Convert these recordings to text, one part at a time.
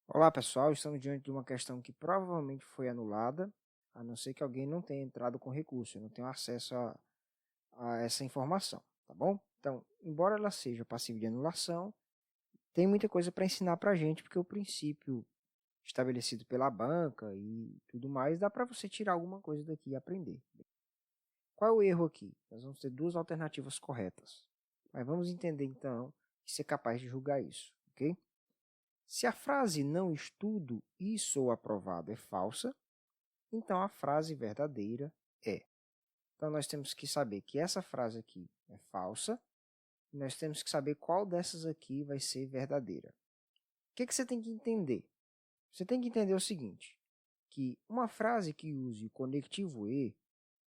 Olá pessoal, estamos diante de uma questão que provavelmente foi anulada, a não ser que alguém não tenha entrado com recurso, eu não tenho acesso a essa informação, tá bom? Então, embora ela seja passível de anulação, tem muita coisa para ensinar para a gente, porque o princípio estabelecido pela banca e tudo mais, dá para você tirar alguma coisa daqui e aprender. Qual é o erro aqui? Nós vamos ter duas alternativas corretas, mas vamos entender então e ser capaz de julgar isso, ok? Se a frase não estudo e sou aprovado é falsa, então a frase verdadeira é. Então nós temos que saber que essa frase aqui é falsa, e nós temos que saber qual dessas aqui vai ser verdadeira. O que você tem que entender? Você tem que entender o seguinte, que uma frase que use o conectivo e,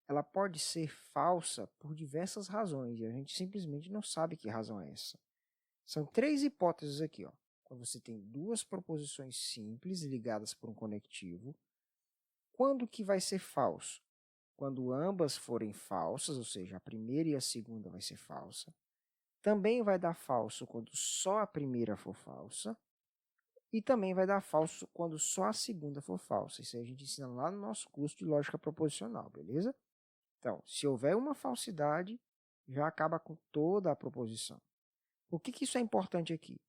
ela pode ser falsa por diversas razões, e a gente simplesmente não sabe que razão é essa. São três hipóteses aqui, ó. Quando você tem duas proposições simples ligadas por um conectivo, quando que vai ser falso? Quando ambas forem falsas, ou seja, a primeira e a segunda vai ser falsa. Também vai dar falso quando só a primeira for falsa. E também vai dar falso quando só a segunda for falsa. Isso aí a gente ensina lá no nosso curso de lógica proposicional, beleza? Então, se houver uma falsidade, já acaba com toda a proposição. Por que isso é importante aqui?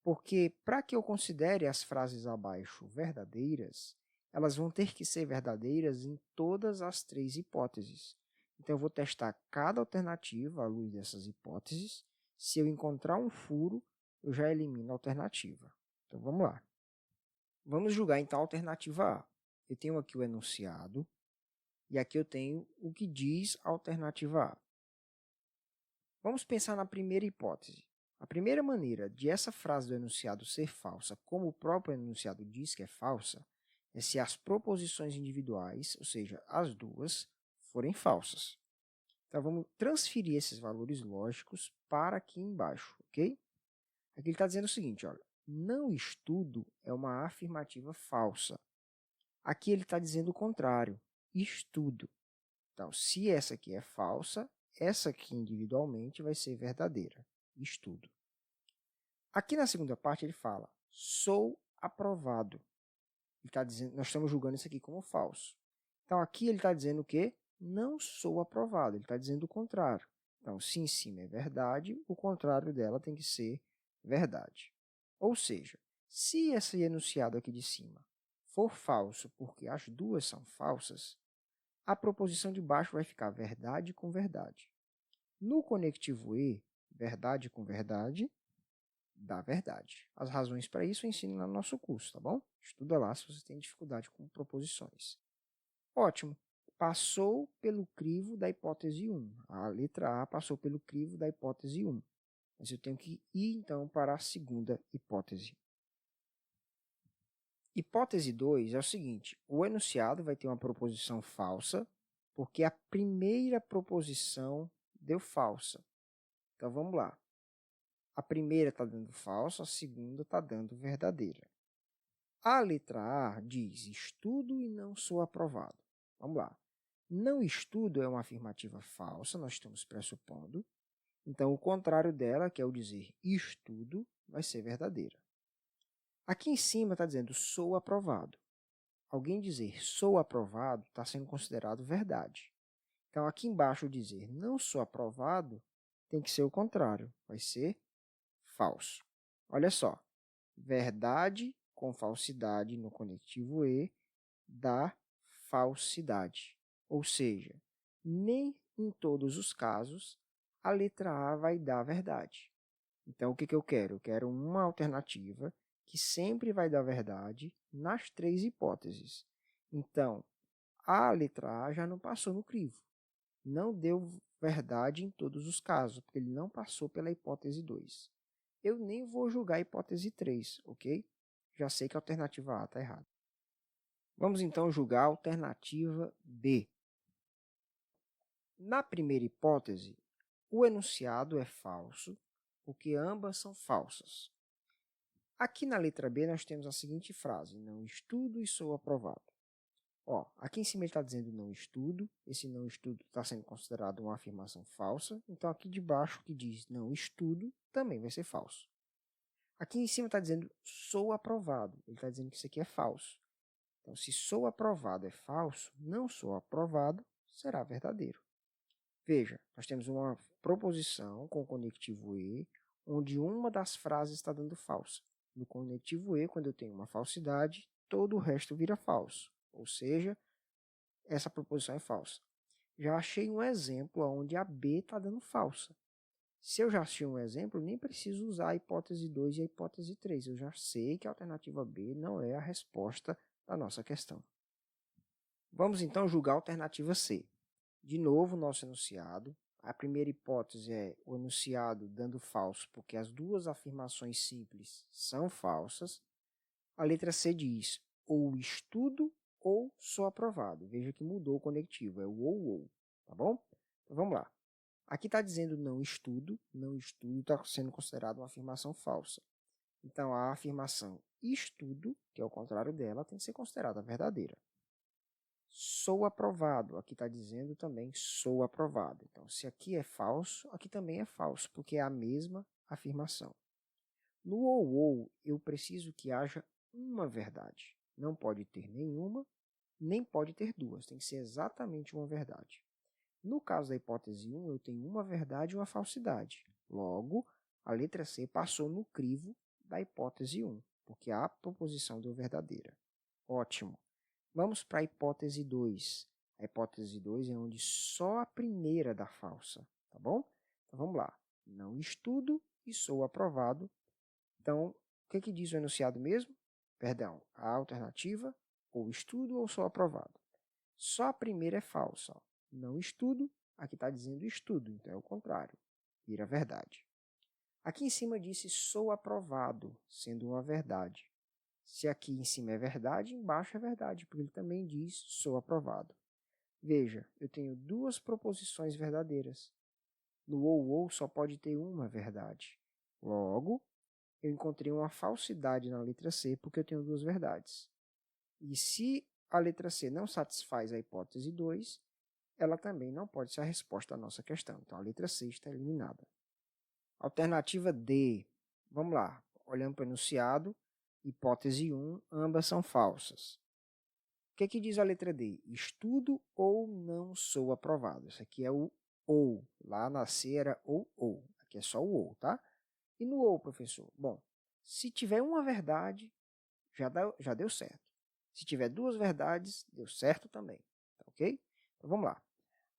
Porque para que eu considere as frases abaixo verdadeiras, elas vão ter que ser verdadeiras em todas as três hipóteses. Então, eu vou testar cada alternativa à luz dessas hipóteses. Se eu encontrar um furo, eu já elimino a alternativa. Então, vamos lá. Vamos julgar, então, a alternativa A. Eu tenho aqui o enunciado, e aqui eu tenho o que diz a alternativa A. Vamos pensar na primeira hipótese. A primeira maneira de essa frase do enunciado ser falsa, como o próprio enunciado diz que é falsa, é se as proposições individuais, ou seja, as duas, forem falsas. Então, vamos transferir esses valores lógicos para aqui embaixo, ok? Aqui ele está dizendo o seguinte, olha, não estudo é uma afirmativa falsa. Aqui ele está dizendo o contrário, estudo. Então, se essa aqui é falsa, essa aqui individualmente vai ser verdadeira, estudo. Aqui na segunda parte ele fala, sou aprovado. Ele tá dizendo, nós estamos julgando isso aqui como falso. Então, aqui ele está dizendo o quê? Não sou aprovado, ele está dizendo o contrário. Então, se em cima é verdade, o contrário dela tem que ser verdade. Ou seja, se esse enunciado aqui de cima for falso porque as duas são falsas, a proposição de baixo vai ficar verdade com verdade. No conectivo e, verdade com verdade, dá verdade. As razões para isso eu ensino lá no nosso curso, tá bom? Estuda lá se você tem dificuldade com proposições. Ótimo. Passou pelo crivo da hipótese 1. A letra A passou pelo crivo da hipótese 1. Mas eu tenho que ir, então, para a segunda hipótese. Hipótese 2 é o seguinte, o enunciado vai ter uma proposição falsa, porque a primeira proposição deu falsa. Então, vamos lá. A primeira está dando falsa, a segunda está dando verdadeira. A letra A diz, estudo e não sou aprovado. Vamos lá. Não estudo é uma afirmativa falsa, nós estamos pressupondo. Então, o contrário dela, que é o dizer estudo, vai ser verdadeira. Aqui em cima está dizendo sou aprovado. Alguém dizer sou aprovado está sendo considerado verdade. Então, aqui embaixo dizer não sou aprovado tem que ser o contrário, vai ser falso. Olha só, verdade com falsidade no conectivo e dá falsidade. Ou seja, nem em todos os casos a letra A vai dar verdade. Então, o que eu quero? Eu quero uma alternativa que sempre vai dar verdade nas três hipóteses. Então, a letra A já não passou no crivo. Não deu verdade em todos os casos, porque ele não passou pela hipótese 2. Eu nem vou julgar a hipótese 3, ok? Já sei que a alternativa A está errada. Vamos então julgar a alternativa B. Na primeira hipótese, o enunciado é falso, porque ambas são falsas. Aqui na letra B, nós temos a seguinte frase, não estudo e sou aprovado. Ó, aqui em cima ele está dizendo não estudo, esse não estudo está sendo considerado uma afirmação falsa, então aqui de baixo que diz não estudo também vai ser falso. Aqui em cima está dizendo sou aprovado. Ele está dizendo que isso aqui é falso. Então, se sou aprovado é falso, não sou aprovado será verdadeiro. Veja, nós temos uma proposição com o conectivo e, onde uma das frases está dando falsa. No conectivo e, quando eu tenho uma falsidade, todo o resto vira falso. Ou seja, essa proposição é falsa. Já achei um exemplo onde a B está dando falsa. Se eu já achei um exemplo, nem preciso usar a hipótese 2 e a hipótese 3. Eu já sei que a alternativa B não é a resposta da nossa questão. Vamos então julgar a alternativa C. De novo, nosso enunciado. A primeira hipótese é o enunciado dando falso, porque as duas afirmações simples são falsas. A letra C diz ou estudo ou sou aprovado. Veja que mudou o conectivo, é o ou, tá bom? Então vamos lá. Aqui está dizendo não estudo está sendo considerado uma afirmação falsa. Então a afirmação estudo, que é o contrário dela, tem que ser considerada verdadeira. Sou aprovado, aqui está dizendo também sou aprovado. Então, se aqui é falso, aqui também é falso, porque é a mesma afirmação. No ou, eu preciso que haja uma verdade. Não pode ter nenhuma, nem pode ter duas. Tem que ser exatamente uma verdade. No caso da hipótese 1, eu tenho uma verdade e uma falsidade. Logo, a letra C passou no crivo da hipótese 1, porque a proposição deu verdadeira. Ótimo. Vamos para a hipótese 2. A hipótese 2 é onde só a primeira dá falsa, tá bom? Então vamos lá. Não estudo e sou aprovado. Então, o que diz o enunciado mesmo? Perdão, a alternativa, ou estudo ou sou aprovado. Só a primeira é falsa. Ó. Não estudo, aqui está dizendo estudo, então é o contrário, vira verdade. Aqui em cima disse sou aprovado, sendo uma verdade. Se aqui em cima é verdade, embaixo é verdade, porque ele também diz sou aprovado. Veja, eu tenho duas proposições verdadeiras. No ou só pode ter uma verdade. Logo, eu encontrei uma falsidade na letra C, porque eu tenho duas verdades. E se a letra C não satisfaz a hipótese 2, ela também não pode ser a resposta à nossa questão. Então, a letra C está eliminada. Alternativa D. Vamos lá. Olhando para o enunciado, hipótese 1, ambas são falsas. O que diz a letra D? Estudo ou não sou aprovado. Isso aqui é o ou. Lá na C era ou. Aqui é só o ou, tá? E no ou, professor? Bom, se tiver uma verdade, já deu certo. Se tiver duas verdades, deu certo também. Tá ok? Então vamos lá.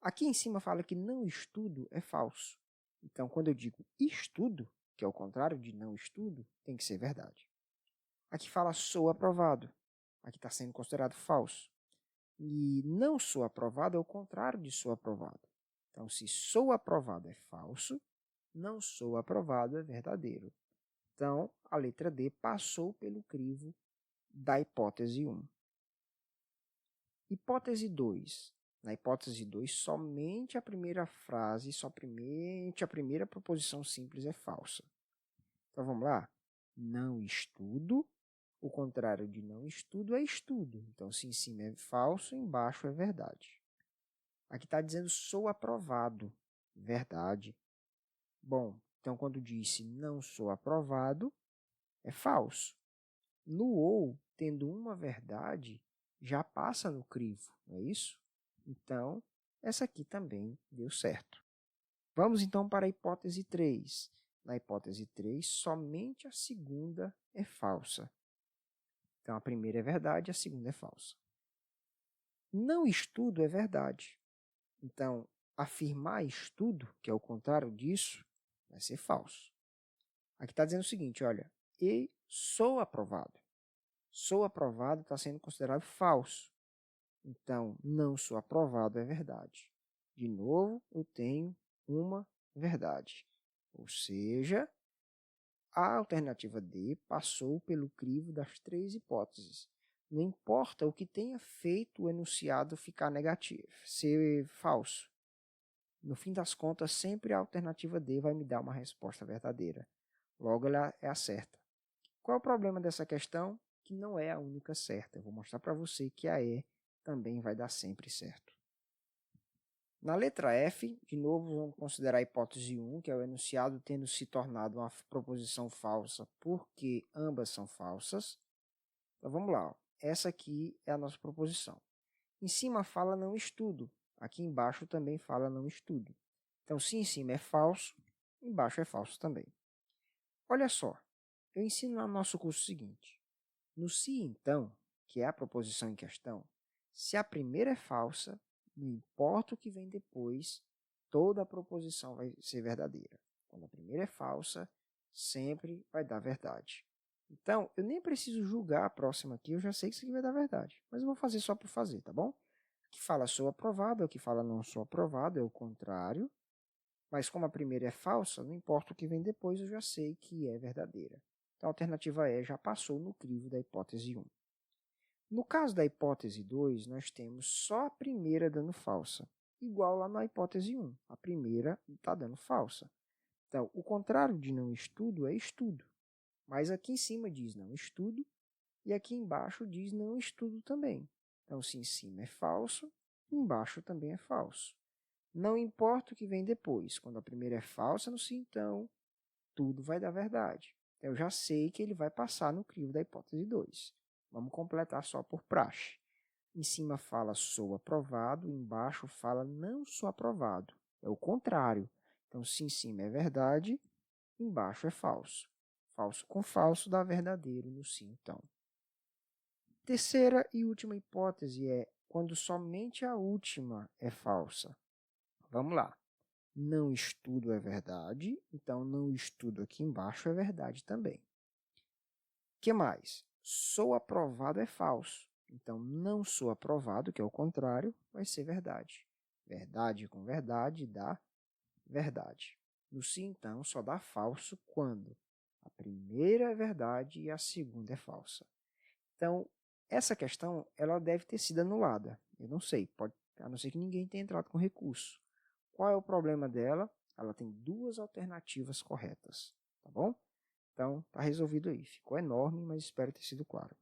Aqui em cima fala que não estudo é falso. Então, quando eu digo estudo, que é o contrário de não estudo, tem que ser verdade. Aqui fala sou aprovado. Aqui está sendo considerado falso. E não sou aprovado é o contrário de sou aprovado. Então, se sou aprovado é falso, não sou aprovado é verdadeiro. Então, a letra D passou pelo crivo da hipótese 1. Hipótese 2. Na hipótese 2, somente a primeira frase, somente a primeira proposição simples é falsa. Então, vamos lá? Não estudo. O contrário de não estudo é estudo. Então, se em cima é falso, embaixo é verdade. Aqui está dizendo sou aprovado. Verdade. Bom, então quando disse não sou aprovado, é falso. No ou, tendo uma verdade, já passa no crivo, não é isso? Então, essa aqui também deu certo. Vamos então para a hipótese 3. Na hipótese 3, somente a segunda é falsa. Então, a primeira é verdade, a segunda é falsa. Não estudo é verdade. Então, afirmar estudo, que é o contrário disso, vai ser falso. Aqui está dizendo o seguinte, olha, e sou aprovado. Sou aprovado está sendo considerado falso. Então, não sou aprovado é verdade. De novo, eu tenho uma verdade. Ou seja, a alternativa D passou pelo crivo das três hipóteses. Não importa o que tenha feito o enunciado ficar negativo, ser falso. No fim das contas, sempre a alternativa D vai me dar uma resposta verdadeira. Logo, ela é a certa. Qual é o problema dessa questão? Que não é a única certa. Eu vou mostrar para você que a E também vai dar sempre certo. Na letra F, de novo, vamos considerar a hipótese 1, que é o enunciado tendo se tornado uma proposição falsa porque ambas são falsas. Então, vamos lá. Ó. Essa aqui é a nossa proposição. Em cima fala não estudo. Aqui embaixo também fala não estudo. Então, se em cima é falso, embaixo é falso também. Olha só, eu ensino no nosso curso o seguinte. No se então, que é a proposição em questão, se a primeira é falsa, não importa o que vem depois, toda a proposição vai ser verdadeira. Quando a primeira é falsa, sempre vai dar verdade. Então, eu nem preciso julgar a próxima aqui, eu já sei que isso aqui vai dar verdade. Mas eu vou fazer só por fazer, tá bom? O que fala sou aprovado, o que fala não sou aprovado, é o contrário. Mas como a primeira é falsa, não importa o que vem depois, eu já sei que é verdadeira. Então, a alternativa E já passou no crivo da hipótese 1. No caso da hipótese 2, nós temos só a primeira dando falsa, igual lá na hipótese 1. A primeira está dando falsa. Então, o contrário de não estudo é estudo. Mas aqui em cima diz não estudo e aqui embaixo diz não estudo também. Então, se em cima é falso, embaixo também é falso. Não importa o que vem depois. Quando a primeira é falsa, no se então, tudo vai dar verdade. Eu já sei que ele vai passar no crivo da hipótese 2. Vamos completar só por praxe. Em cima fala sou aprovado, embaixo fala não sou aprovado. É o contrário. Então, se em cima é verdade, embaixo é falso. Falso com falso dá verdadeiro no sim, então. Terceira e última hipótese é quando somente a última é falsa. Vamos lá. Não estudo é verdade, então não estudo aqui embaixo é verdade também. O que mais? Sou aprovado é falso, então não sou aprovado, que é o contrário, vai ser verdade. Verdade com verdade dá verdade. No sim, então, só dá falso quando a primeira é verdade e a segunda é falsa. Então, essa questão ela deve ter sido anulada. Eu não sei, pode, a não ser que ninguém tenha entrado com recurso. Qual é o problema dela? Ela tem duas alternativas corretas, tá bom? Então, tá resolvido aí. Ficou enorme, mas espero ter sido claro.